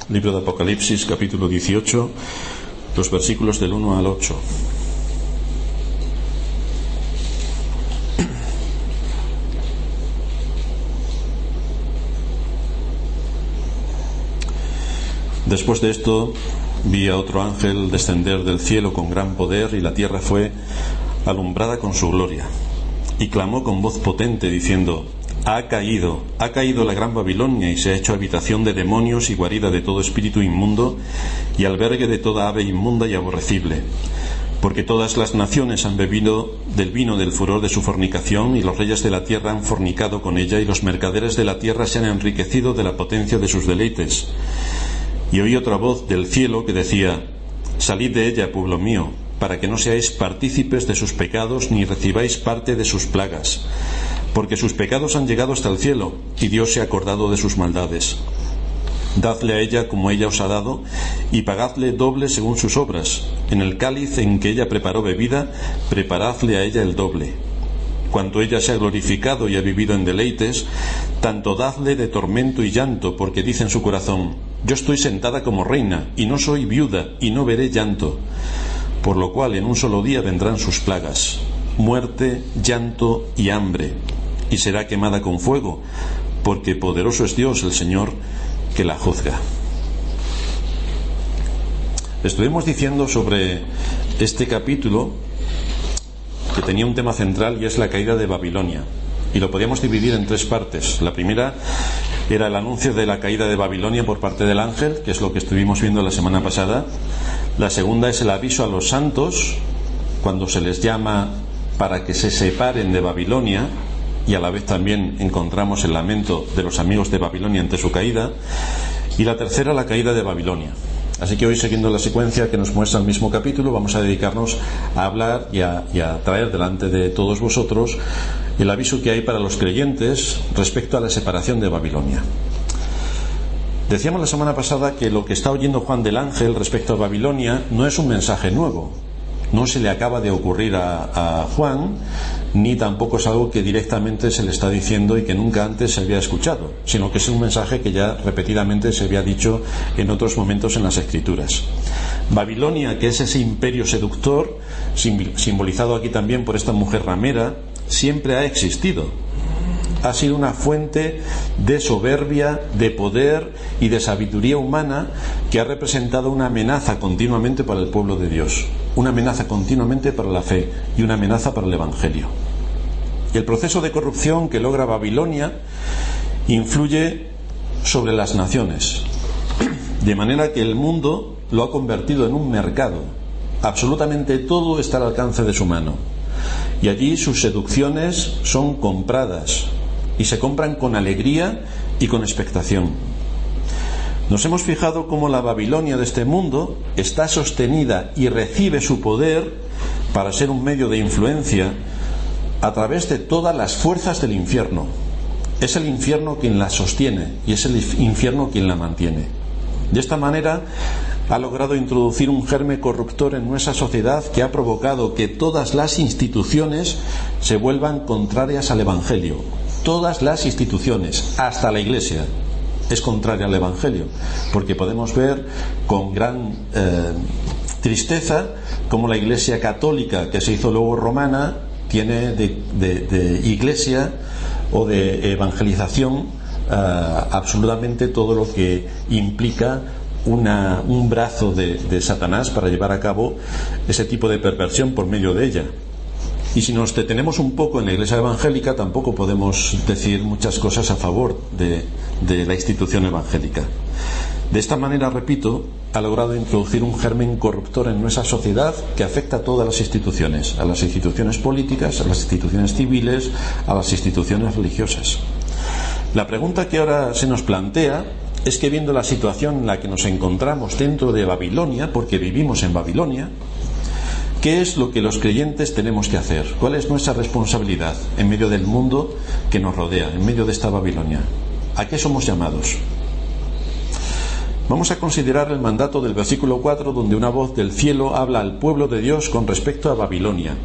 Libro de Apocalipsis, capítulo 18, los versículos del 1 al 8. Después de esto vi a otro ángel descender del cielo con gran poder, y la tierra fue alumbrada con su gloria. Y clamó con voz potente diciendo: ha caído la gran Babilonia, y se ha hecho habitación de demonios y guarida de todo espíritu inmundo y albergue de toda ave inmunda y aborrecible. Porque todas las naciones han bebido del vino del furor de su fornicación, y los reyes de la tierra han fornicado con ella, y los mercaderes de la tierra se han enriquecido de la potencia de sus deleites. Y oí otra voz del cielo que decía: salid de ella, pueblo mío, para que no seáis partícipes de sus pecados, ni recibáis parte de sus plagas. Porque sus pecados han llegado hasta el cielo, y Dios se ha acordado de sus maldades. Dadle a ella como ella os ha dado, y pagadle doble según sus obras. En el cáliz en que ella preparó bebida, preparadle a ella el doble. Cuanto ella se ha glorificado y ha vivido en deleites, tanto dadle de tormento y llanto, porque dice en su corazón: yo estoy sentada como reina, y no soy viuda, y no veré llanto. Por lo cual en un solo día vendrán sus plagas: muerte, llanto y hambre, y será quemada con fuego, porque poderoso es Dios el Señor que la juzga. Estuvimos diciendo sobre este capítulo que tenía un tema central, y es la caída de Babilonia, y lo podíamos dividir en tres partes. La primera era el anuncio de la caída de Babilonia por parte del ángel, que es lo que estuvimos viendo la semana pasada. La segunda es el aviso a los santos cuando se les llama para que se separen de Babilonia, y a la vez también encontramos el lamento de los amigos de Babilonia ante su caída. Y la tercera, la caída de Babilonia. Así que hoy, siguiendo la secuencia que nos muestra el mismo capítulo, vamos a dedicarnos a hablar y a traer delante de todos vosotros el aviso que hay para los creyentes respecto a la separación de Babilonia. Decíamos la semana pasada que lo que está oyendo Juan del ángel respecto a Babilonia no es un mensaje nuevo. No se le acaba de ocurrir a Juan, ni tampoco es algo que directamente se le está diciendo y que nunca antes se había escuchado, sino que es un mensaje que ya repetidamente se había dicho en otros momentos en las Escrituras. Babilonia, que es ese imperio seductor, simbolizado aquí también por esta mujer ramera, siempre ha existido. Ha sido una fuente de soberbia, de poder y de sabiduría humana, que ha representado una amenaza continuamente para el pueblo de Dios, una amenaza continuamente para la fe y una amenaza para el Evangelio. Y el proceso de corrupción que logra Babilonia influye sobre las naciones, de manera que el mundo lo ha convertido en un mercado. Absolutamente todo está al alcance de su mano, y allí sus seducciones son compradas, y se compran con alegría y con expectación. Nos hemos fijado cómo la Babilonia de este mundo está sostenida y recibe su poder para ser un medio de influencia a través de todas las fuerzas del infierno. Es el infierno quien la sostiene, y es el infierno quien la mantiene. De esta manera ha logrado introducir un germen corruptor en nuestra sociedad que ha provocado que todas las instituciones se vuelvan contrarias al Evangelio. Todas las instituciones, hasta la Iglesia, es contraria al Evangelio, porque podemos ver con gran tristeza cómo la Iglesia católica, que se hizo luego romana, tiene de iglesia o de evangelización absolutamente todo lo que implica un brazo de Satanás para llevar a cabo ese tipo de perversión por medio de ella. Y si nos detenemos un poco en la Iglesia evangélica, tampoco podemos decir muchas cosas a favor de la institución evangélica. De esta manera, repito, ha logrado introducir un germen corruptor en nuestra sociedad que afecta a todas las instituciones, a las instituciones políticas, a las instituciones civiles, a las instituciones religiosas. La pregunta que ahora se nos plantea es que, viendo la situación en la que nos encontramos dentro de Babilonia, porque vivimos en Babilonia, ¿qué es lo que los creyentes tenemos que hacer? ¿Cuál es nuestra responsabilidad en medio del mundo que nos rodea, en medio de esta Babilonia? ¿A qué somos llamados? Vamos a considerar el mandato del versículo 4, donde una voz del cielo habla al pueblo de Dios con respecto a Babilonia.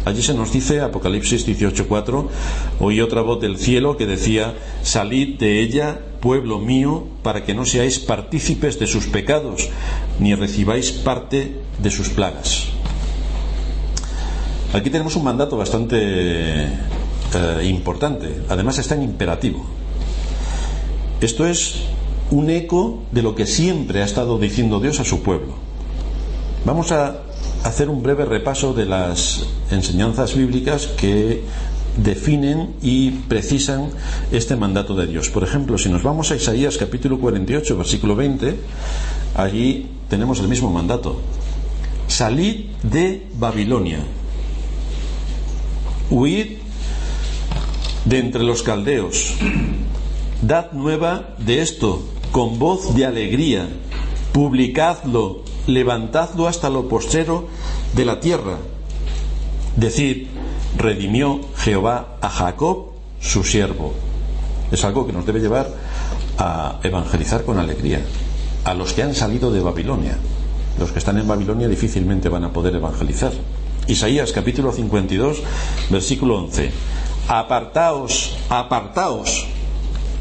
Allí se nos dice, Apocalipsis 18:4, oí otra voz del cielo que decía: salid de ella, pueblo mío, para que no seáis partícipes de sus pecados, ni recibáis parte de sus plagas. Aquí tenemos un mandato bastante importante, además está en imperativo. Esto es un eco de lo que siempre ha estado diciendo Dios a su pueblo. Vamos a hacer un breve repaso de las enseñanzas bíblicas que definen y precisan este mandato de Dios. Por ejemplo, si nos vamos a Isaías capítulo 48, versículo 20, allí tenemos el mismo mandato: salid de Babilonia, huid de entre los caldeos, dad nueva de esto con voz de alegría, publicadlo, levantadlo hasta lo postrero de la tierra. Decid: redimió Jehová a Jacob, su siervo. Es algo que nos debe llevar a evangelizar con alegría a los que han salido de Babilonia. Los que están en Babilonia difícilmente van a poder evangelizar. Isaías capítulo 52, versículo 11: apartaos, apartaos,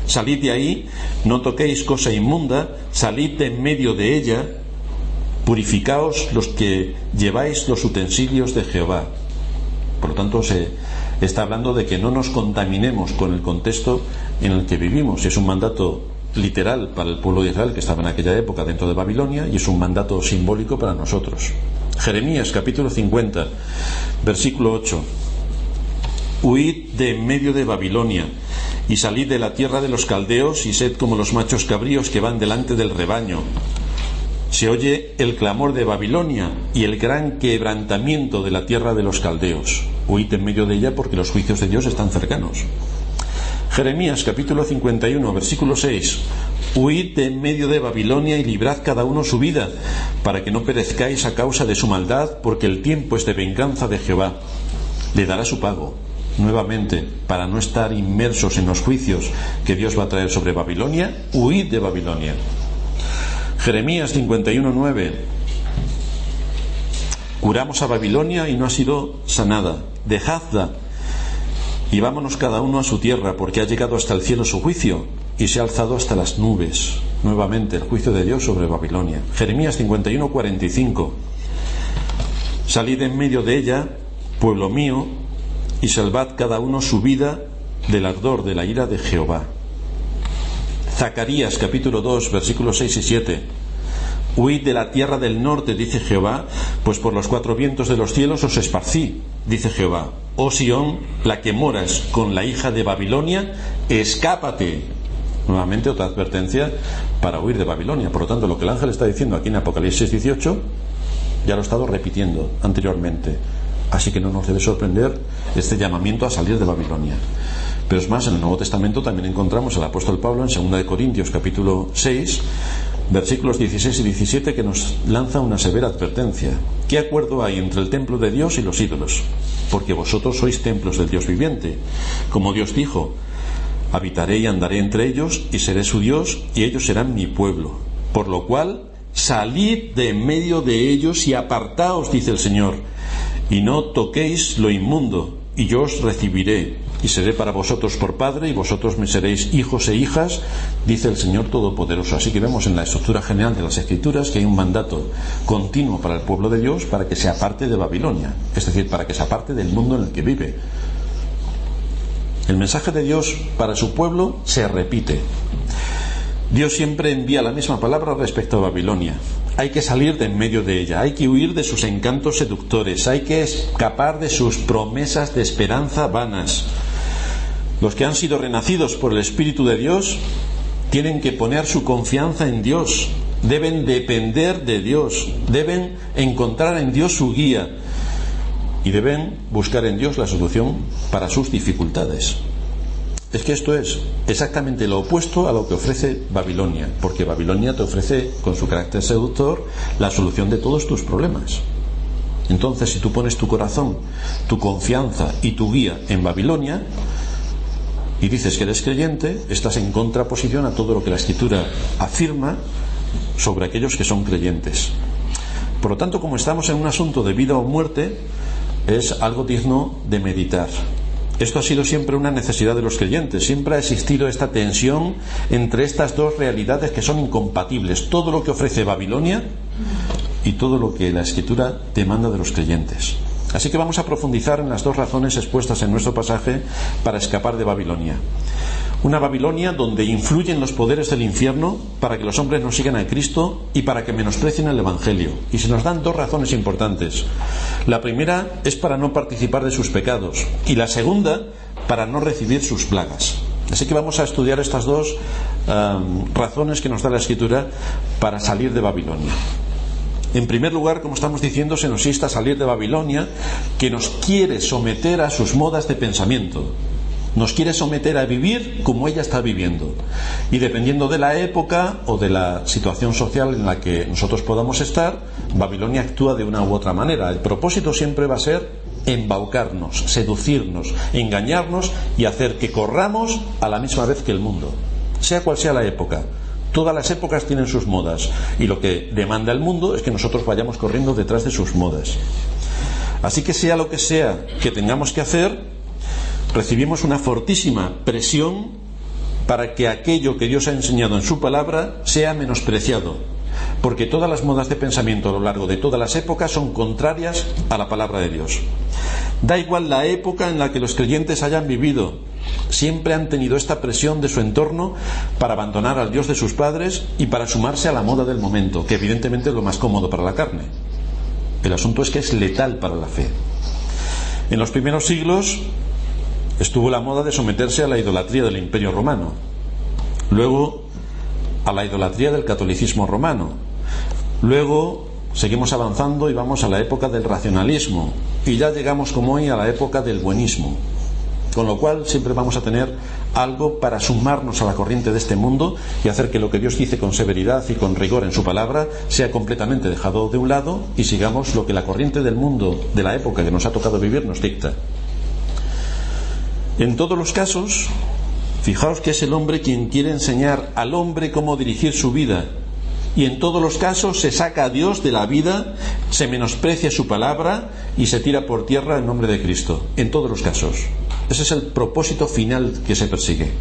salid de ahí, no toquéis cosa inmunda, salid de en medio de ella, purificaos los que lleváis los utensilios de Jehová. Por lo tanto, se está hablando de que no nos contaminemos con el contexto en el que vivimos. Es un mandato literal para el pueblo de Israel que estaba en aquella época dentro de Babilonia, y es un mandato simbólico para nosotros. Jeremías capítulo 50, versículo 8: huid de en medio de Babilonia y salid de la tierra de los caldeos, y sed como los machos cabríos que van delante del rebaño. Se oye el clamor de Babilonia y el gran quebrantamiento de la tierra de los caldeos. Huid en medio de ella, porque los juicios de Dios están cercanos. Jeremías capítulo 51, versículo 6: huid de en medio de Babilonia y librad cada uno su vida, para que no perezcáis a causa de su maldad, porque el tiempo es de venganza de Jehová. Le dará su pago. Nuevamente, para no estar inmersos en los juicios que Dios va a traer sobre Babilonia, huid de Babilonia. Jeremías 51:9: curamos a Babilonia y no ha sido sanada, dejadla y vámonos cada uno a su tierra, porque ha llegado hasta el cielo su juicio y se ha alzado hasta las nubes. Nuevamente el juicio de Dios sobre Babilonia. Jeremías 51:45: salid en medio de ella, pueblo mío, y salvad cada uno su vida del ardor de la ira de Jehová. Zacarías capítulo 2, versículos 6 y 7: huid de la tierra del norte, dice Jehová, pues por los cuatro vientos de los cielos os esparcí, dice Jehová. Oh Sión, la que moras con la hija de Babilonia, escápate. Nuevamente otra advertencia para huir de Babilonia. Por lo tanto, lo que el ángel está diciendo aquí en Apocalipsis 18 ya lo he estado repitiendo anteriormente, así que no nos debe sorprender este llamamiento a salir de Babilonia. Pero es más, en el Nuevo Testamento también encontramos al apóstol Pablo en 2 de Corintios capítulo 6, versículos 16 y 17, que nos lanza una severa advertencia. ¿Qué acuerdo hay entre el templo de Dios y los ídolos? Porque vosotros sois templos del Dios viviente. Como Dios dijo: habitaré y andaré entre ellos, y seré su Dios, y ellos serán mi pueblo. Por lo cual, salid de en medio de ellos y apartaos, dice el Señor, y no toquéis lo inmundo, y yo os recibiré, y seré para vosotros por padre, y vosotros me seréis hijos e hijas, dice el Señor Todopoderoso. Así que vemos en la estructura general de las Escrituras que hay un mandato continuo para el pueblo de Dios para que se aparte de Babilonia, es decir, para que se aparte del mundo en el que vive. El mensaje de Dios para su pueblo se repite. Dios siempre envía la misma palabra respecto a Babilonia. Hay que salir de en medio de ella, hay que huir de sus encantos seductores, hay que escapar de sus promesas de esperanza vanas. Los que han sido renacidos por el Espíritu de Dios tienen que poner su confianza en Dios, deben depender de Dios, deben encontrar en Dios su guía y deben buscar en Dios la solución para sus dificultades. Es que esto es exactamente lo opuesto a lo que ofrece Babilonia, porque Babilonia te ofrece, con su carácter seductor, la solución de todos tus problemas. Entonces, si tú pones tu corazón, tu confianza y tu guía en Babilonia y dices que eres creyente, estás en contraposición a todo lo que la Escritura afirma sobre aquellos que son creyentes. Por lo tanto, como estamos en un asunto de vida o muerte, es algo digno de meditar. Esto ha sido siempre una necesidad de los creyentes. Siempre ha existido esta tensión entre estas dos realidades que son incompatibles. Todo lo que ofrece Babilonia y todo lo que la Escritura demanda de los creyentes. Así que vamos a profundizar en las dos razones expuestas en nuestro pasaje para escapar de Babilonia. Una Babilonia donde influyen los poderes del infierno para que los hombres no sigan a Cristo y para que menosprecien el Evangelio. Y se nos dan dos razones importantes. La primera es para no participar de sus pecados y la segunda para no recibir sus plagas. Así que vamos a estudiar estas dos razones que nos da la Escritura para salir de Babilonia. En primer lugar, como estamos diciendo, se nos insta a salir de Babilonia, que nos quiere someter a sus modas de pensamiento. Nos quiere someter a vivir como ella está viviendo. Y dependiendo de la época o de la situación social en la que nosotros podamos estar, Babilonia actúa de una u otra manera. El propósito siempre va a ser embaucarnos, seducirnos, engañarnos y hacer que corramos a la misma vez que el mundo, sea cual sea la época. Todas las épocas tienen sus modas y lo que demanda el mundo es que nosotros vayamos corriendo detrás de sus modas. Así que sea lo que sea que tengamos que hacer, recibimos una fortísima presión para que aquello que Dios ha enseñado en su palabra sea menospreciado, porque todas las modas de pensamiento a lo largo de todas las épocas son contrarias a la palabra de Dios. Da igual la época en la que los creyentes hayan vivido, siempre han tenido esta presión de su entorno para abandonar al Dios de sus padres y para sumarse a la moda del momento, que evidentemente es lo más cómodo para la carne. El asunto es que es letal para la fe. En los primeros siglos estuvo la moda de someterse a la idolatría del Imperio Romano, luego a la idolatría del catolicismo romano, luego seguimos avanzando y vamos a la época del racionalismo y ya llegamos como hoy a la época del buenismo, con lo cual siempre vamos a tener algo para sumarnos a la corriente de este mundo y hacer que lo que Dios dice con severidad y con rigor en su palabra sea completamente dejado de un lado y sigamos lo que la corriente del mundo de la época que nos ha tocado vivir nos dicta. En todos los casos, fijaos que es el hombre quien quiere enseñar al hombre cómo dirigir su vida, y en todos los casos se saca a Dios de la vida, se menosprecia su palabra y se tira por tierra en nombre de Cristo. En todos los casos. Ese es el propósito final que se persigue.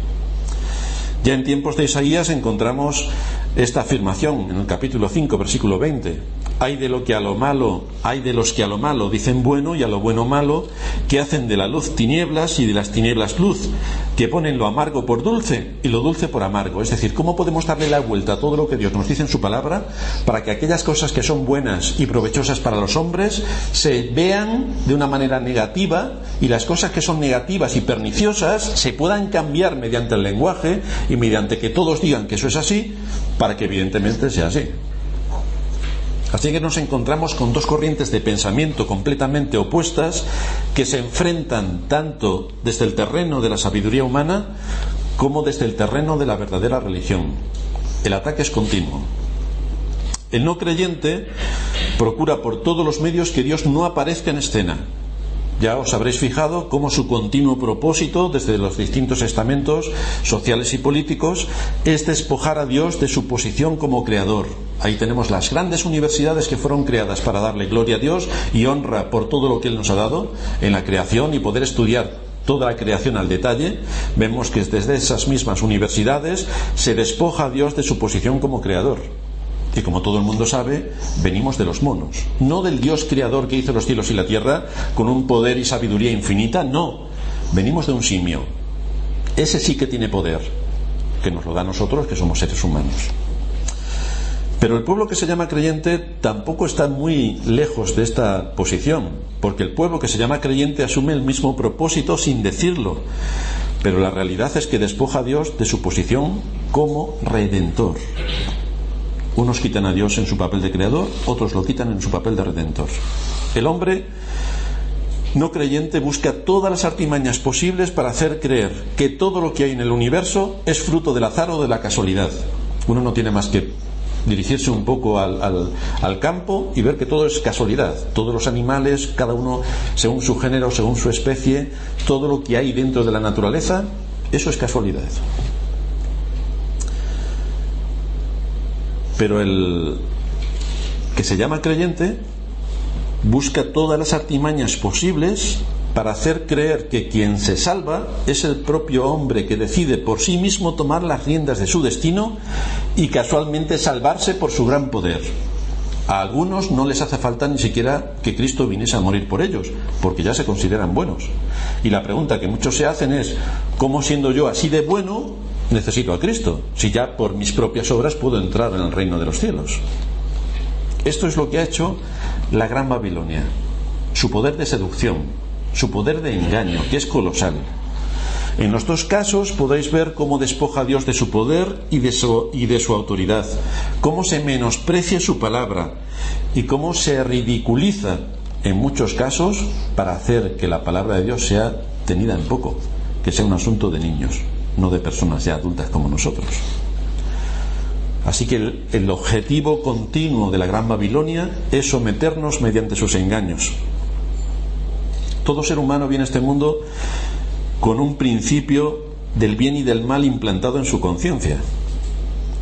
Ya en tiempos de Isaías encontramos esta afirmación en el capítulo 5, versículo 20. Hay de los que a lo malo dicen bueno y a lo bueno malo, que hacen de la luz tinieblas y de las tinieblas luz, que ponen lo amargo por dulce y lo dulce por amargo. Es decir, ¿cómo podemos darle la vuelta a todo lo que Dios nos dice en su palabra para que aquellas cosas que son buenas y provechosas para los hombres se vean de una manera negativa y las cosas que son negativas y perniciosas se puedan cambiar mediante el lenguaje y mediante que todos digan que eso es así, para que evidentemente sea así? Así que nos encontramos con dos corrientes de pensamiento completamente opuestas que se enfrentan tanto desde el terreno de la sabiduría humana como desde el terreno de la verdadera religión. El ataque es continuo. El no creyente procura por todos los medios que Dios no aparezca en escena. Ya os habréis fijado cómo su continuo propósito desde los distintos estamentos sociales y políticos es despojar a Dios de su posición como creador. Ahí tenemos las grandes universidades que fueron creadas para darle gloria a Dios y honra por todo lo que Él nos ha dado en la creación y poder estudiar toda la creación al detalle. Vemos que desde esas mismas universidades se despoja a Dios de su posición como creador. Y como todo el mundo sabe, venimos de los monos, no del Dios creador que hizo los cielos y la tierra con un poder y sabiduría infinita, no, venimos de un simio. Ese sí que tiene poder, que nos lo da a nosotros, que somos seres humanos. Pero el pueblo que se llama creyente tampoco está muy lejos de esta posición, porque el pueblo que se llama creyente asume el mismo propósito sin decirlo, pero la realidad es que despoja a Dios de su posición como redentor. Unos quitan a Dios en su papel de creador, otros lo quitan en su papel de redentor. El hombre no creyente busca todas las artimañas posibles para hacer creer que todo lo que hay en el universo es fruto del azar o de la casualidad. Uno no tiene más que dirigirse un poco al campo y ver que todo es casualidad. Todos los animales, cada uno según su género, según su especie, todo lo que hay dentro de la naturaleza, eso es casualidad. Pero el que se llama creyente busca todas las artimañas posibles para hacer creer que quien se salva es el propio hombre que decide por sí mismo tomar las riendas de su destino y casualmente salvarse por su gran poder. A algunos no les hace falta ni siquiera que Cristo viniese a morir por ellos, porque ya se consideran buenos. Y la pregunta que muchos se hacen es: ¿cómo, siendo yo así de bueno, necesito a Cristo, si ya por mis propias obras puedo entrar en el reino de los cielos? Esto es lo que ha hecho la Gran Babilonia, su poder de seducción, su poder de engaño, que es colosal. En los dos casos podéis ver cómo despoja a Dios de su poder y de su autoridad, cómo se menosprecia su palabra y cómo se ridiculiza en muchos casos para hacer que la palabra de Dios sea tenida en poco, que sea un asunto de niños, no de personas ya adultas como nosotros. Así que el objetivo continuo de la Gran Babilonia es someternos mediante sus engaños. Todo ser humano viene a este mundo con un principio del bien y del mal implantado en su conciencia.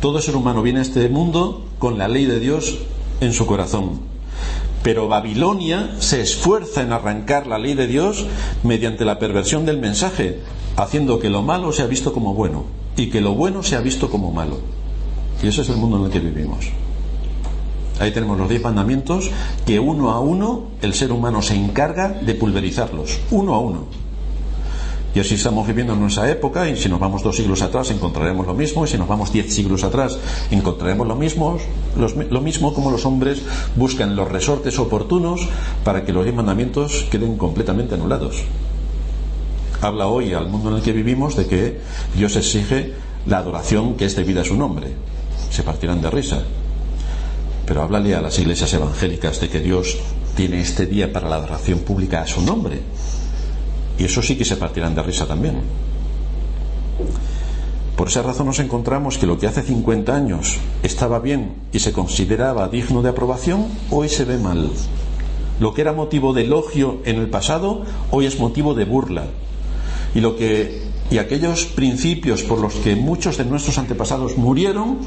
Todo ser humano viene a este mundo con la ley de Dios en su corazón. Pero Babilonia se esfuerza en arrancar la ley de Dios mediante la perversión del mensaje, haciendo que lo malo sea visto como bueno y que lo bueno sea visto como malo. Y ese es el mundo en el que vivimos. Ahí tenemos los 10 mandamientos que uno a uno el ser humano se encarga de pulverizarlos, uno a uno. Y así estamos viviendo en nuestra época, y si nos vamos 2 siglos atrás encontraremos lo mismo, y si nos vamos 10 siglos atrás encontraremos lo mismo como los hombres buscan los resortes oportunos para que los 10 mandamientos queden completamente anulados. Habla hoy al mundo en el que vivimos de que Dios exige la adoración que es debida a su nombre. Se partirán de risa. Pero háblale a las iglesias evangélicas de que Dios tiene este día para la adoración pública a su nombre, y eso sí que se partirán de risa también. Por esa razón nos encontramos que lo que hace 50 años estaba bien y se consideraba digno de aprobación, hoy se ve mal. Lo que era motivo de elogio en el pasado, hoy es motivo de burla. Y aquellos principios por los que muchos de nuestros antepasados murieron,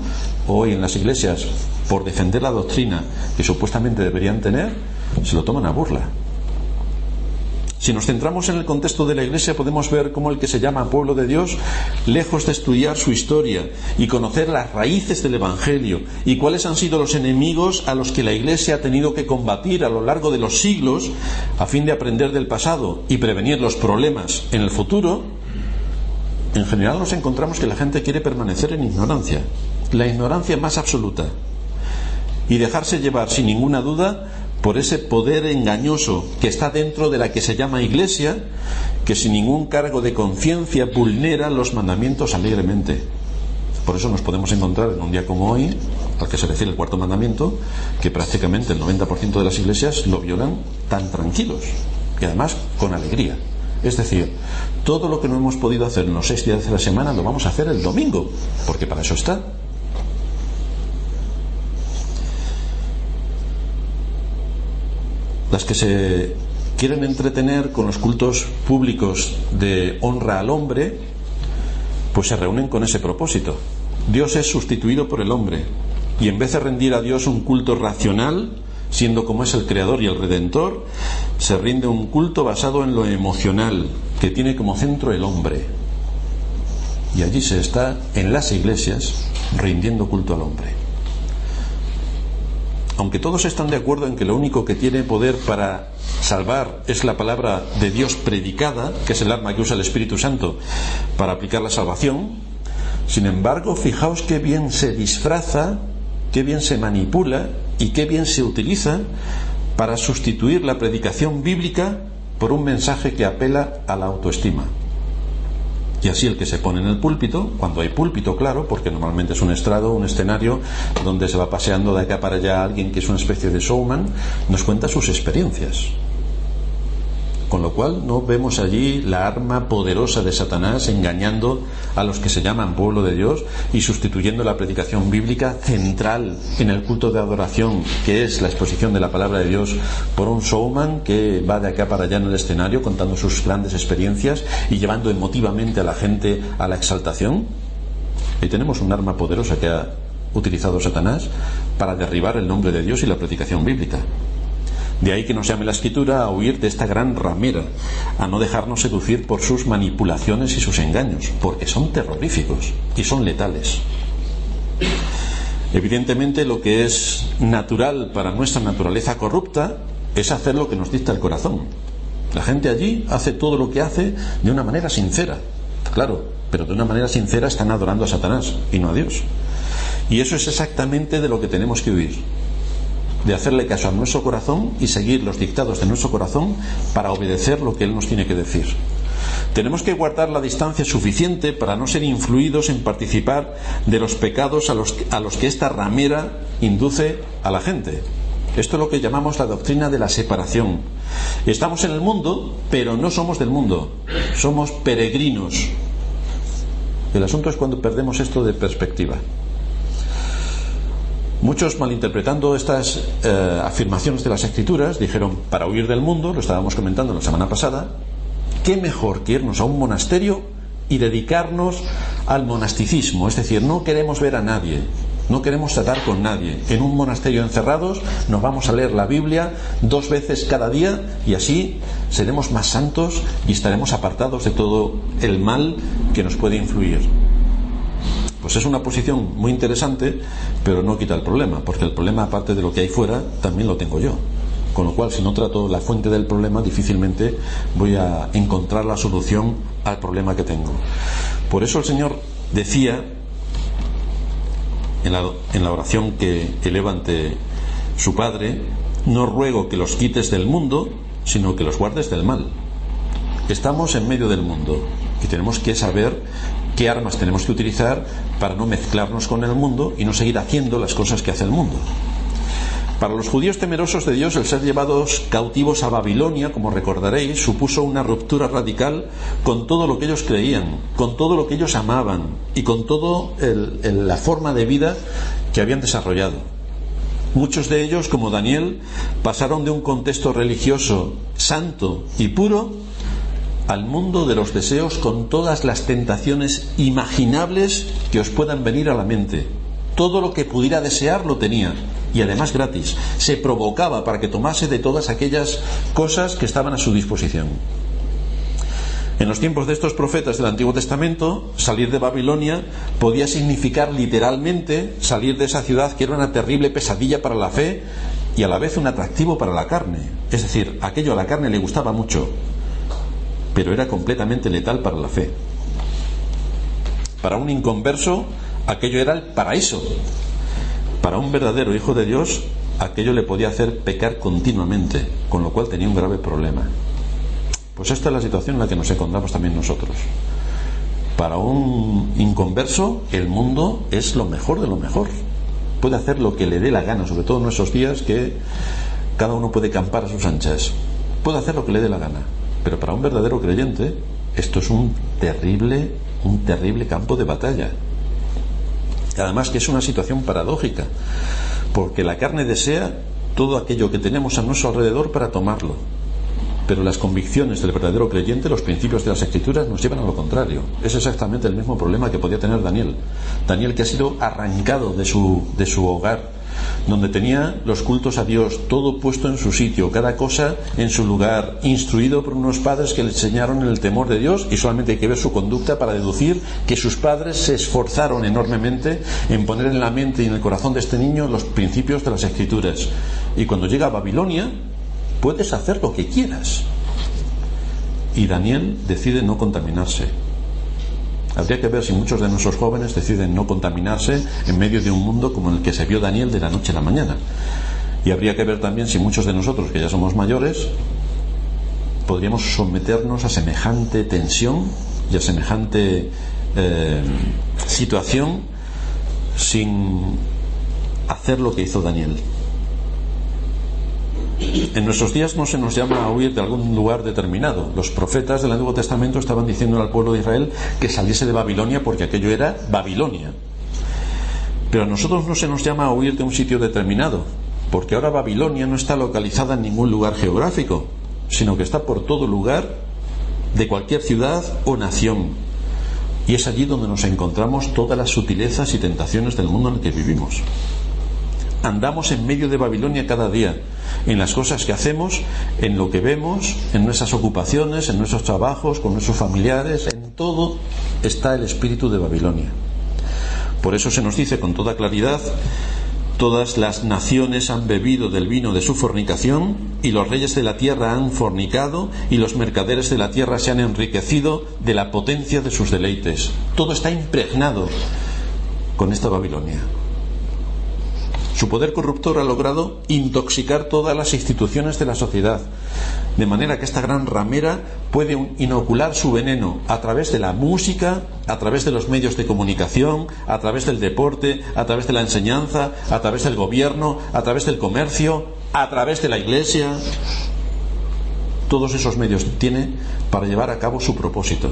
hoy en las iglesias, por defender la doctrina que supuestamente deberían tener, se lo toman a burla. Si nos centramos en el contexto de la Iglesia, podemos ver cómo el que se llama pueblo de Dios, lejos de estudiar su historia y conocer las raíces del Evangelio y cuáles han sido los enemigos a los que la Iglesia ha tenido que combatir a lo largo de los siglos a fin de aprender del pasado y prevenir los problemas en el futuro, en general nos encontramos que la gente quiere permanecer en ignorancia, la ignorancia más absoluta, y dejarse llevar sin ninguna duda por ese poder engañoso que está dentro de la que se llama Iglesia, que sin ningún cargo de conciencia vulnera los mandamientos alegremente. Por eso nos podemos encontrar en un día como hoy, al que se refiere el 4º mandamiento, que prácticamente el 90% de las iglesias lo violan tan tranquilos, y además con alegría. Es decir, todo lo que no hemos podido hacer en los 6 días de la semana lo vamos a hacer el domingo, porque para eso está. Las que se quieren entretener con los cultos públicos de honra al hombre, pues se reúnen con ese propósito. Dios es sustituido por el hombre, y en vez de rendir a Dios un culto racional, siendo como es el Creador y el Redentor, se rinde un culto basado en lo emocional, que tiene como centro el hombre. Y allí se está, en las iglesias, rindiendo culto al hombre. Aunque todos están de acuerdo en que lo único que tiene poder para salvar es la palabra de Dios predicada, que es el arma que usa el Espíritu Santo para aplicar la salvación, sin embargo, fijaos qué bien se disfraza, qué bien se manipula y qué bien se utiliza para sustituir la predicación bíblica por un mensaje que apela a la autoestima. Y así el que se pone en el púlpito, cuando hay púlpito, claro, porque normalmente es un estrado, un escenario donde se va paseando de acá para allá alguien que es una especie de showman, nos cuenta sus experiencias. Con lo cual no vemos allí la arma poderosa de Satanás engañando a los que se llaman pueblo de Dios y sustituyendo la predicación bíblica central en el culto de adoración, que es la exposición de la palabra de Dios, por un showman que va de acá para allá en el escenario contando sus grandes experiencias y llevando emotivamente a la gente a la exaltación. Y tenemos un arma poderosa que ha utilizado Satanás para derribar el nombre de Dios y la predicación bíblica. De ahí que nos llame la Escritura a huir de esta gran ramera, a no dejarnos seducir por sus manipulaciones y sus engaños, porque son terroríficos y son letales. Evidentemente, lo que es natural para nuestra naturaleza corrupta es hacer lo que nos dicta el corazón. La gente allí hace todo lo que hace de una manera sincera, claro, pero de una manera sincera están adorando a Satanás y no a Dios. Y eso es exactamente de lo que tenemos que huir, de hacerle caso a nuestro corazón y seguir los dictados de nuestro corazón para obedecer lo que Él nos tiene que decir. Tenemos que guardar la distancia suficiente para no ser influidos en participar de los pecados a los que esta ramera induce a la gente. Esto es lo que llamamos la doctrina de la separación. Estamos en el mundo, pero no somos del mundo, somos peregrinos. El asunto es cuando perdemos esto de perspectiva. Muchos, malinterpretando estas afirmaciones de las Escrituras, dijeron, para huir del mundo, lo estábamos comentando la semana pasada, qué mejor que irnos a un monasterio y dedicarnos al monasticismo, es decir, no queremos ver a nadie, no queremos tratar con nadie. En un monasterio encerrados nos vamos a leer la Biblia 2 veces cada día y así seremos más santos y estaremos apartados de todo el mal que nos puede influir. Pues es una posición muy interesante, pero no quita el problema, porque el problema, aparte de lo que hay fuera, también lo tengo yo. Con lo cual, si no trato la fuente del problema, difícilmente voy a encontrar la solución al problema que tengo. Por eso el Señor decía en la oración que eleva ante su Padre, no ruego que los quites del mundo, sino que los guardes del mal. Estamos en medio del mundo y tenemos que saber qué armas tenemos que utilizar para no mezclarnos con el mundo y no seguir haciendo las cosas que hace el mundo. Para los judíos temerosos de Dios, el ser llevados cautivos a Babilonia, como recordaréis, supuso una ruptura radical con todo lo que ellos creían, con todo lo que ellos amaban y con toda la forma de vida que habían desarrollado. Muchos de ellos, como Daniel, pasaron de un contexto religioso santo y puro al mundo de los deseos con todas las tentaciones imaginables que os puedan venir a la mente. Todo lo que pudiera desear lo tenía, y además gratis. Se provocaba para que tomase de todas aquellas cosas que estaban a su disposición. En los tiempos de estos profetas del Antiguo Testamento, salir de Babilonia podía significar literalmente salir de esa ciudad que era una terrible pesadilla para la fe y a la vez un atractivo para la carne. Es decir, aquello a la carne le gustaba mucho, pero era completamente letal para la fe. Para un inconverso, aquello era el paraíso. Para un verdadero hijo de Dios, aquello le podía hacer pecar continuamente, con lo cual tenía un grave problema. Pues esta es la situación en la que nos encontramos también nosotros. Para un inconverso, el mundo es lo mejor de lo mejor. Puede hacer lo que le dé la gana, sobre todo en esos días que cada uno puede campar a sus anchas. Puede hacer lo que le dé la gana. Pero para un verdadero creyente, esto es un terrible campo de batalla. Además que es una situación paradójica, porque la carne desea todo aquello que tenemos a nuestro alrededor para tomarlo, pero las convicciones del verdadero creyente, los principios de las Escrituras, nos llevan a lo contrario. Es exactamente el mismo problema que podía tener Daniel, que ha sido arrancado de su hogar, donde tenía los cultos a Dios, todo puesto en su sitio, cada cosa en su lugar, instruido por unos padres que le enseñaron el temor de Dios, y solamente hay que ver su conducta para deducir que sus padres se esforzaron enormemente en poner en la mente y en el corazón de este niño los principios de las Escrituras. Y cuando llega a Babilonia, puedes hacer lo que quieras. Y Daniel decide no contaminarse. Habría que ver si muchos de nuestros jóvenes deciden no contaminarse en medio de un mundo como el que se vio Daniel de la noche a la mañana. Y habría que ver también si muchos de nosotros, que ya somos mayores, podríamos someternos a semejante tensión y a semejante situación sin hacer lo que hizo Daniel. En nuestros días no se nos llama a huir de algún lugar determinado. Los profetas del Antiguo Testamento estaban diciendo al pueblo de Israel que saliese de Babilonia porque aquello era Babilonia. Pero a nosotros no se nos llama a huir de un sitio determinado, porque ahora Babilonia no está localizada en ningún lugar geográfico, sino que está por todo lugar de cualquier ciudad o nación. Y es allí donde nos encontramos todas las sutilezas y tentaciones del mundo en el que vivimos. Andamos en medio de Babilonia cada día, en las cosas que hacemos, en lo que vemos, en nuestras ocupaciones, en nuestros trabajos, con nuestros familiares, en todo está el espíritu de Babilonia. Por eso se nos dice con toda claridad: todas las naciones han bebido del vino de su fornicación, y los reyes de la tierra han fornicado, y los mercaderes de la tierra se han enriquecido de la potencia de sus deleites. Todo está impregnado con esta Babilonia. Su poder corruptor ha logrado intoxicar todas las instituciones de la sociedad, de manera que esta gran ramera puede inocular su veneno a través de la música, a través de los medios de comunicación, a través del deporte, a través de la enseñanza, a través del gobierno, a través del comercio, a través de la iglesia. Todos esos medios tiene para llevar a cabo su propósito.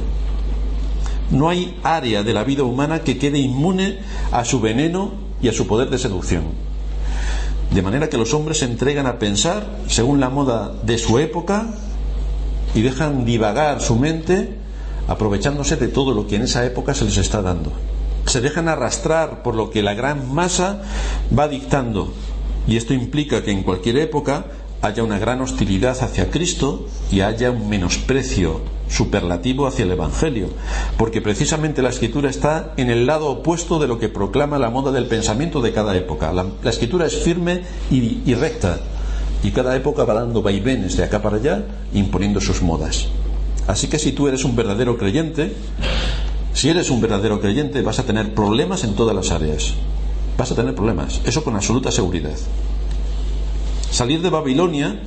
No hay área de la vida humana que quede inmune a su veneno y a su poder de seducción. De manera que los hombres se entregan a pensar según la moda de su época y dejan divagar su mente aprovechándose de todo lo que en esa época se les está dando. Se dejan arrastrar por lo que la gran masa va dictando, y esto implica que en cualquier época haya una gran hostilidad hacia Cristo y haya un menosprecio superlativo hacia el Evangelio, porque precisamente la Escritura está en el lado opuesto de lo que proclama la moda del pensamiento de cada época. La Escritura es firme y recta, y cada época va dando vaivenes de acá para allá, imponiendo sus modas. Así que si tú eres un verdadero creyente, vas a tener problemas en todas las áreas. Vas a tener problemas, eso con absoluta seguridad. Salir de Babilonia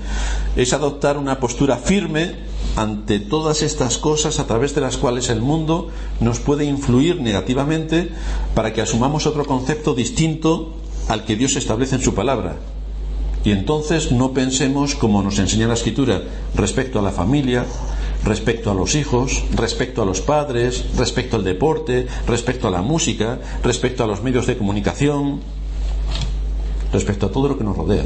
es adoptar una postura firme ante todas estas cosas a través de las cuales el mundo nos puede influir negativamente, para que asumamos otro concepto distinto al que Dios establece en su palabra. Y entonces no pensemos como nos enseña la Escritura respecto a la familia, respecto a los hijos, respecto a los padres, respecto al deporte, respecto a la música, respecto a los medios de comunicación, respecto a todo lo que nos rodea.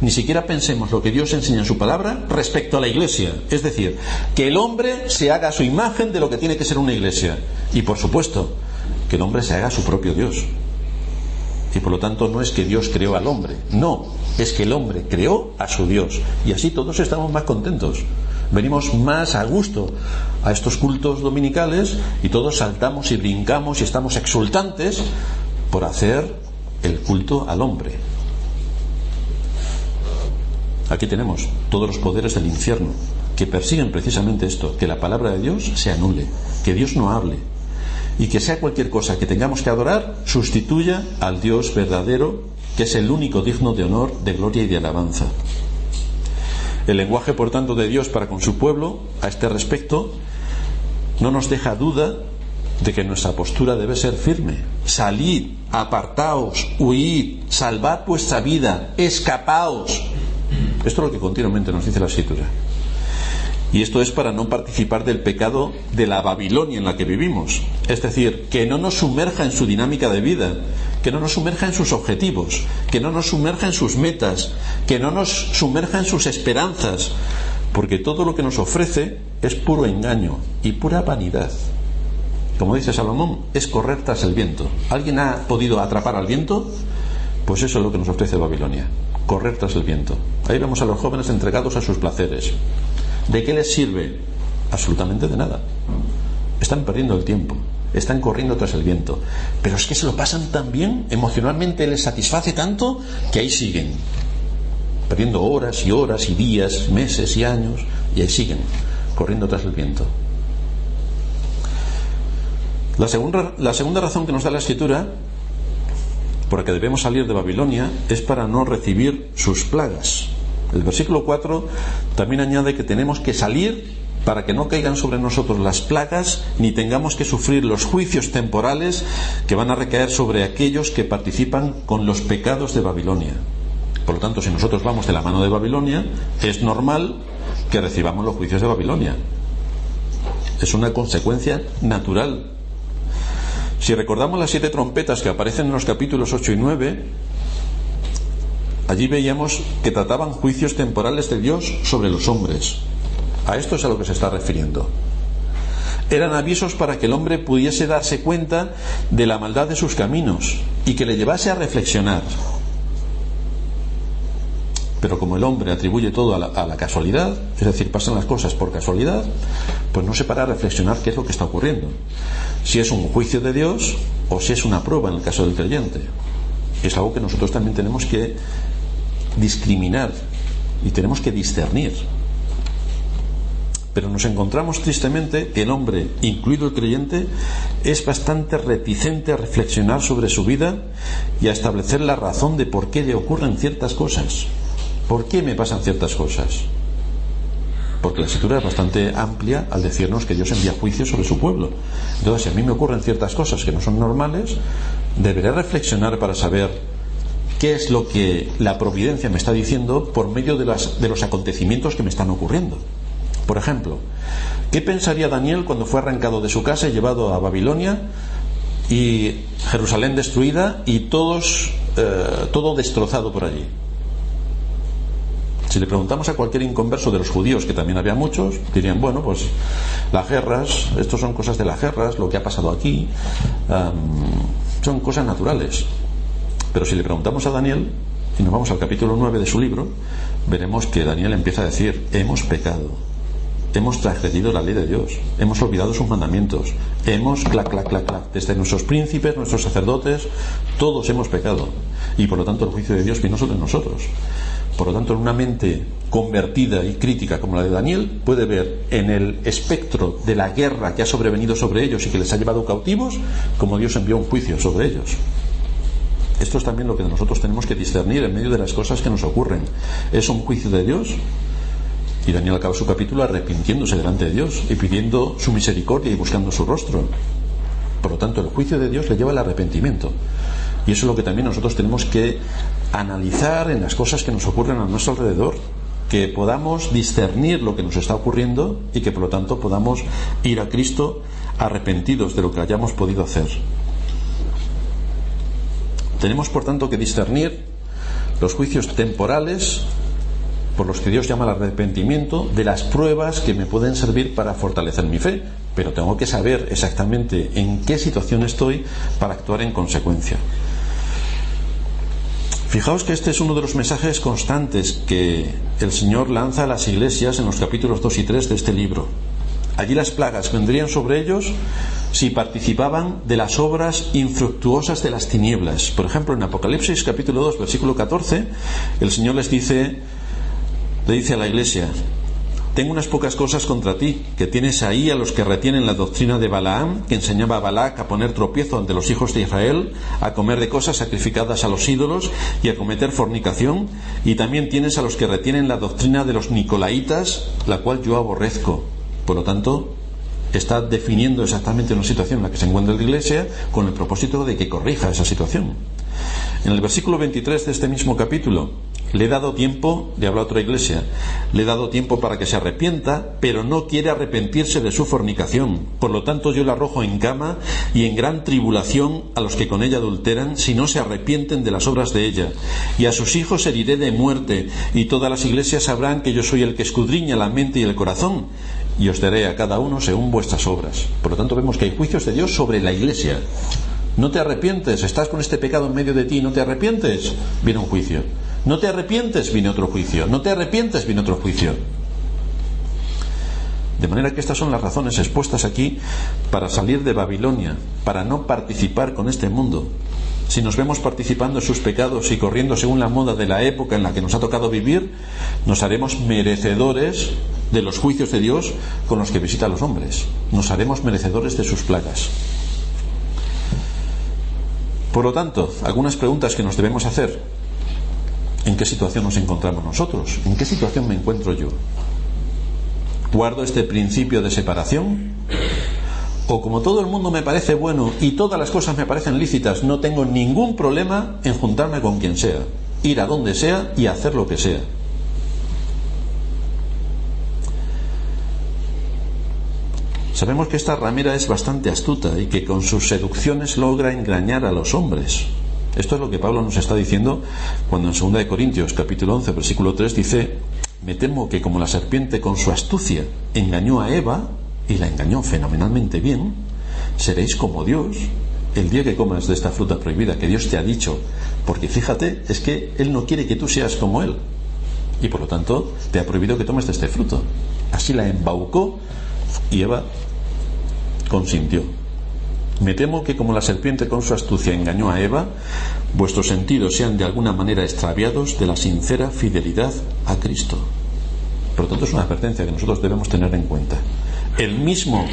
Ni siquiera pensemos lo que Dios enseña en su palabra respecto a la iglesia. Es decir, que el hombre se haga a su imagen de lo que tiene que ser una iglesia. Y por supuesto, que el hombre se haga a su propio Dios. Y por lo tanto no es que Dios creó al hombre. No, es que el hombre creó a su Dios. Y así todos estamos más contentos. Venimos más a gusto a estos cultos dominicales y todos saltamos y brincamos y estamos exultantes por hacer el culto al hombre. Aquí tenemos todos los poderes del infierno que persiguen precisamente esto: que la palabra de Dios se anule, que Dios no hable, y que sea cualquier cosa que tengamos que adorar sustituya al Dios verdadero, que es el único digno de honor, de gloria y de alabanza. El lenguaje, por tanto, de Dios para con su pueblo a este respecto no nos deja duda de que nuestra postura debe ser firme. Salid, apartaos, huid, salvad vuestra vida, escapaos. Esto es lo que continuamente nos dice la Escritura. Y esto es para no participar del pecado de la Babilonia en la que vivimos. Es decir, que no nos sumerja en su dinámica de vida, que no nos sumerja en sus objetivos, que no nos sumerja en sus metas, que no nos sumerja en sus esperanzas, porque todo lo que nos ofrece es puro engaño y pura vanidad. Como dice Salomón, es correr tras el viento. ¿Alguien ha podido atrapar al viento? Pues eso es lo que nos ofrece Babilonia: correr tras el viento. Ahí vemos a los jóvenes entregados a sus placeres. ¿De qué les sirve? Absolutamente de nada. Están perdiendo el tiempo, están corriendo tras el viento, pero es que se lo pasan tan bien, emocionalmente les satisface tanto, que ahí siguen, perdiendo horas y horas y días, meses y años, y ahí siguen, corriendo tras el viento. La segunda razón que nos da la Escritura por la que debemos salir de Babilonia es para no recibir sus plagas. El versículo 4 también añade que tenemos que salir para que no caigan sobre nosotros las plagas, ni tengamos que sufrir los juicios temporales que van a recaer sobre aquellos que participan con los pecados de Babilonia. Por lo tanto, si nosotros vamos de la mano de Babilonia, es normal que recibamos los juicios de Babilonia. Es una consecuencia natural. Si recordamos las 7 trompetas que aparecen en los capítulos 8 y 9, allí veíamos que trataban juicios temporales de Dios sobre los hombres. A esto es a lo que se está refiriendo. eran avisos para que el hombre pudiese darse cuenta de la maldad de sus caminos y que le llevase a reflexionar. Pero como el hombre atribuye todo a la casualidad, es decir, pasan las cosas por casualidad, pues no se para a reflexionar qué es lo que está ocurriendo, si es un juicio de Dios o si es una prueba en el caso del creyente. Es algo que nosotros también tenemos que discriminar y tenemos que discernir. Pero nos encontramos tristemente que el hombre, incluido el creyente, es bastante reticente a reflexionar sobre su vida y a establecer la razón de por qué le ocurren ciertas cosas. ¿Por qué me pasan ciertas cosas? Porque la Escritura es bastante amplia al decirnos que Dios envía juicio sobre su pueblo. Entonces, si a mí me ocurren ciertas cosas que no son normales, deberé reflexionar para saber qué es lo que la providencia me está diciendo por medio de los acontecimientos que me están ocurriendo. Por ejemplo, ¿qué pensaría Daniel cuando fue arrancado de su casa y llevado a Babilonia y Jerusalén destruida y todo destrozado por allí? Si le preguntamos a cualquier inconverso de los judíos, que también había muchos, dirían, bueno, pues las guerras, esto son cosas de las guerras, lo que ha pasado aquí, son cosas naturales. Pero si le preguntamos a Daniel, y nos vamos al capítulo 9 de su libro, veremos que Daniel empieza a decir, hemos pecado, hemos transgredido la ley de Dios, hemos olvidado sus mandamientos, hemos desde nuestros príncipes, nuestros sacerdotes, todos hemos pecado, y por lo tanto el juicio de Dios vino sobre nosotros. Por lo tanto, en una mente convertida y crítica como la de Daniel, puede ver en el espectro de la guerra que ha sobrevenido sobre ellos y que les ha llevado cautivos, como Dios envió un juicio sobre ellos. Esto es también lo que nosotros tenemos que discernir en medio de las cosas que nos ocurren. ¿Es un juicio de Dios? Y Daniel acaba su capítulo arrepintiéndose delante de Dios y pidiendo su misericordia y buscando su rostro. Por lo tanto, el juicio de Dios le lleva al arrepentimiento. Y eso es lo que también nosotros tenemos que analizar en las cosas que nos ocurren a nuestro alrededor, que podamos discernir lo que nos está ocurriendo y que por lo tanto podamos ir a Cristo arrepentidos de lo que hayamos podido hacer. Tenemos por tanto que discernir los juicios temporales por los que Dios llama al arrepentimiento de las pruebas que me pueden servir para fortalecer mi fe, pero tengo que saber exactamente en qué situación estoy para actuar en consecuencia. Fijaos que este es uno de los mensajes constantes que el Señor lanza a las iglesias en los capítulos 2 y 3 de este libro. Allí las plagas vendrían sobre ellos si participaban de las obras infructuosas de las tinieblas. Por ejemplo, en Apocalipsis capítulo 2, versículo 14, el Señor le dice a la iglesia: tengo unas pocas cosas contra ti, que tienes ahí a los que retienen la doctrina de Balaam, que enseñaba a Balac a poner tropiezo ante los hijos de Israel, a comer de cosas sacrificadas a los ídolos y a cometer fornicación, y también tienes a los que retienen la doctrina de los nicolaitas, la cual yo aborrezco. Por lo tanto, está definiendo exactamente una situación en la que se encuentra la iglesia con el propósito de que corrija esa situación. En el versículo 23 de este mismo capítulo, le he dado tiempo, le habla a otra iglesia, le he dado tiempo para que se arrepienta, pero no quiere arrepentirse de su fornicación. Por lo tanto, yo le arrojo en cama y en gran tribulación a los que con ella adulteran, si no se arrepienten de las obras de ella. Y a sus hijos heriré de muerte, y todas las iglesias sabrán que yo soy el que escudriña la mente y el corazón, y os daré a cada uno según vuestras obras. Por lo tanto, vemos que hay juicios de Dios sobre la iglesia. No te arrepientes, estás con este pecado en medio de ti, no te arrepientes, viene un juicio. No te arrepientes, viene otro juicio. No te arrepientes, viene otro juicio. De manera que estas son las razones expuestas aquí para salir de Babilonia, para no participar con este mundo. Si nos vemos participando en sus pecados y corriendo según la moda de la época en la que nos ha tocado vivir, nos haremos merecedores de los juicios de Dios con los que visita a los hombres. Nos haremos merecedores de sus plagas. Por lo tanto, algunas preguntas que nos debemos hacer: ¿en qué situación nos encontramos nosotros? ¿En qué situación me encuentro yo? ¿Guardo este principio de separación? ¿O como todo el mundo me parece bueno y todas las cosas me parecen lícitas, no tengo ningún problema en juntarme con quien sea, ir a donde sea y hacer lo que sea? Sabemos que esta ramera es bastante astuta y que con sus seducciones logra engañar a los hombres. Esto es lo que Pablo nos está diciendo cuando en 2 de Corintios capítulo 11 versículo 3 dice: me temo que como la serpiente con su astucia engañó a Eva, y la engañó fenomenalmente bien, seréis como Dios el día que comas de esta fruta prohibida que Dios te ha dicho, porque fíjate, es que Él no quiere que tú seas como Él, y por lo tanto te ha prohibido que tomes de este fruto. Así la embaucó y Eva consintió. Me temo que como la serpiente con su astucia engañó a Eva, vuestros sentidos sean de alguna manera extraviados de la sincera fidelidad a Cristo. Por lo tanto, es una advertencia que nosotros debemos tener en cuenta. El mismo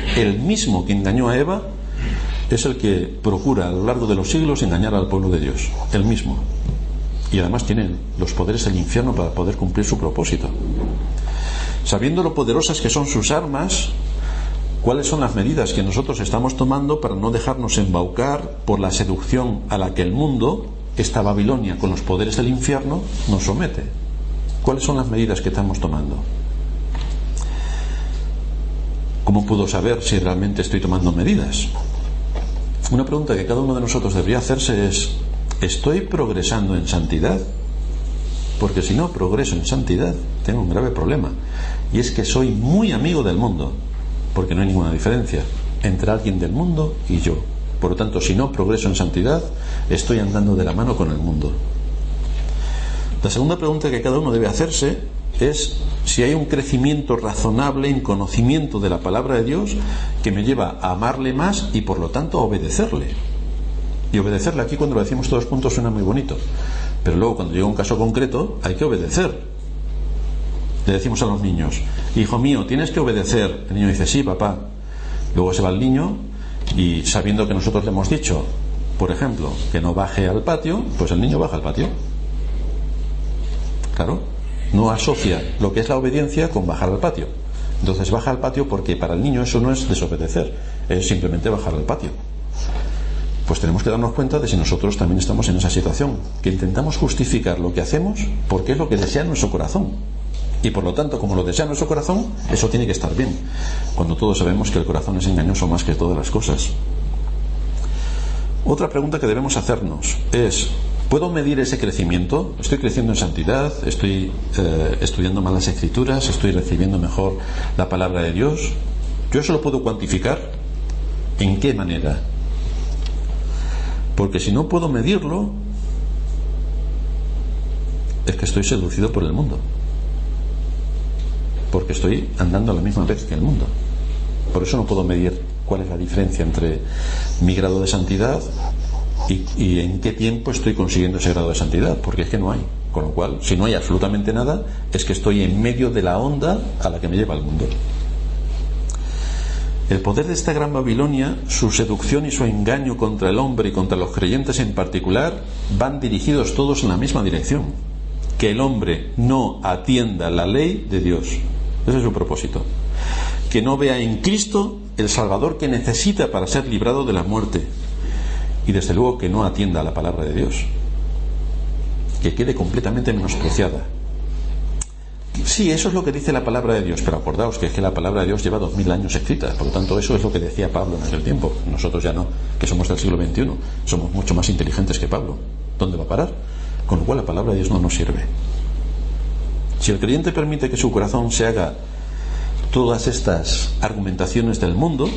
que engañó a Eva es el que procura a lo largo de los siglos engañar al pueblo de Dios. El mismo. Y además tiene los poderes del infierno para poder cumplir su propósito. Sabiendo lo poderosas que son sus armas, ¿cuáles son las medidas que nosotros estamos tomando para no dejarnos embaucar por la seducción a la que el mundo, esta Babilonia con los poderes del infierno, nos somete? ¿Cuáles son las medidas que estamos tomando? ¿Cómo puedo saber si realmente estoy tomando medidas? Una pregunta que cada uno de nosotros debería hacerse es: ¿estoy progresando en santidad? Porque si no progreso en santidad, tengo un grave problema, y es que soy muy amigo del mundo, porque no hay ninguna diferencia entre alguien del mundo y yo. Por lo tanto, si no progreso en santidad, estoy andando de la mano con el mundo. La segunda pregunta que cada uno debe hacerse es si hay un crecimiento razonable en conocimiento de la palabra de Dios que me lleva a amarle más y por lo tanto a obedecerle. Y obedecerle aquí, cuando lo decimos todos juntos, suena muy bonito, pero luego cuando llega un caso concreto hay que obedecer. Le decimos a los niños: hijo mío, tienes que obedecer. El niño dice: sí, papá. Luego se va el niño y, sabiendo que nosotros le hemos dicho, por ejemplo, que no baje al patio, pues el niño baja al patio. Claro, no asocia lo que es la obediencia con bajar al patio. Entonces baja al patio porque para el niño eso no es desobedecer, es simplemente bajar al patio. Pues tenemos que darnos cuenta de si nosotros también estamos en esa situación, que intentamos justificar lo que hacemos porque es lo que desea nuestro corazón. Y por lo tanto, como lo desea nuestro corazón, eso tiene que estar bien, cuando todos sabemos que el corazón es engañoso más que todas las cosas. Otra pregunta que debemos hacernos es: ¿puedo medir ese crecimiento? ¿Estoy creciendo en santidad? ¿Estoy estudiando más las Escrituras? ¿Estoy recibiendo mejor la palabra de Dios? ¿Yo eso lo puedo cuantificar? ¿En qué manera? Porque si no puedo medirlo, es que estoy seducido por el mundo, porque estoy andando a la misma vez que el mundo. Por eso no puedo medir cuál es la diferencia entre mi grado de santidad y en qué tiempo estoy consiguiendo ese grado de santidad, porque es que no hay. Con lo cual, si no hay absolutamente nada, es que estoy en medio de la onda a la que me lleva el mundo. El poder de esta gran Babilonia, su seducción y su engaño contra el hombre y contra los creyentes en particular, van dirigidos todos en la misma dirección: que el hombre no atienda la ley de Dios. Ese es su propósito. Que no vea en Cristo el Salvador que necesita para ser librado de la muerte. Y desde luego que no atienda a la palabra de Dios, que quede completamente menospreciada. Sí, eso es lo que dice la palabra de Dios, pero acordaos que es que la palabra de Dios lleva 2000 años escrita. Por lo tanto, eso es lo que decía Pablo en aquel tiempo. Nosotros ya no, que somos del siglo XXI, somos mucho más inteligentes que Pablo. ¿Dónde va a parar? Con lo cual la palabra de Dios no nos sirve. Si el creyente permite que su corazón se haga todas estas argumentaciones del mundo,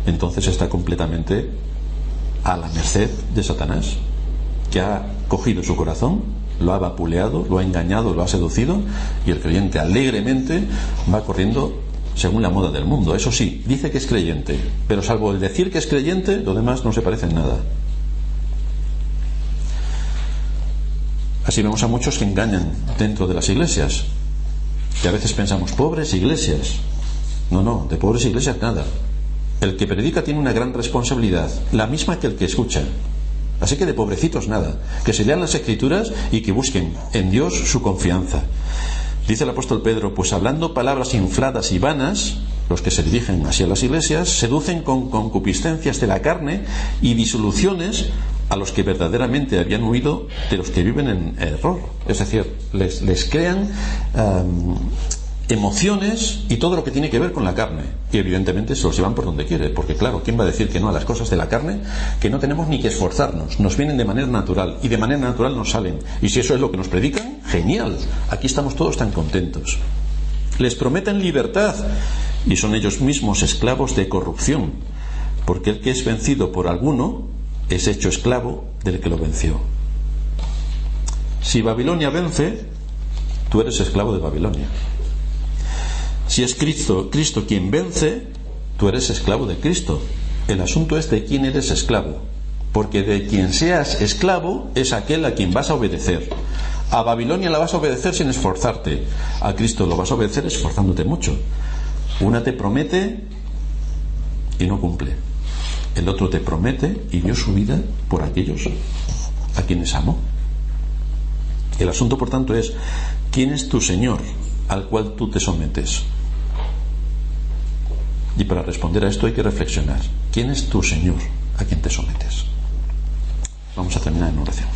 entonces está completamente a la merced de Satanás, que ha cogido su corazón, lo ha vapuleado, lo ha engañado, lo ha seducido, y el creyente alegremente va corriendo según la moda del mundo. Eso sí, dice que es creyente, pero salvo el decir que es creyente, lo demás no se parece en nada. Así vemos a muchos que engañan dentro de las iglesias, que a veces pensamos: pobres iglesias. No, de pobres iglesias nada. El que predica tiene una gran responsabilidad, la misma que el que escucha. Así que de pobrecitos nada. Que se lean las Escrituras y que busquen en Dios su confianza. Dice el apóstol Pedro: pues hablando palabras infladas y vanas, los que se dirigen hacia las iglesias seducen con concupiscencias de la carne y disoluciones a los que verdaderamente habían huido de los que viven en error. Es decir, les crean emociones y todo lo que tiene que ver con la carne, y evidentemente se los llevan por donde quiere, porque claro, ¿quién va a decir que no a las cosas de la carne que no tenemos ni que esforzarnos? Nos vienen de manera natural y de manera natural nos salen, y si eso es lo que nos predican, genial, aquí estamos todos tan contentos. Les prometen libertad y son ellos mismos esclavos de corrupción, porque el que es vencido por alguno es hecho esclavo del que lo venció. Si Babilonia vence, tú eres esclavo de Babilonia. Si es Cristo quien vence, tú eres esclavo de Cristo. El asunto es de quién eres esclavo, porque de quien seas esclavo es aquel a quien vas a obedecer. A Babilonia la vas a obedecer sin esforzarte, a Cristo lo vas a obedecer esforzándote mucho. Una te promete y no cumple, el otro te promete y dio su vida por aquellos a quienes amó. El asunto, por tanto, es ¿quién es tu Señor al cual tú te sometes? Y para responder a esto hay que reflexionar. ¿Quién es tu Señor a quien te sometes? Vamos a terminar en oración.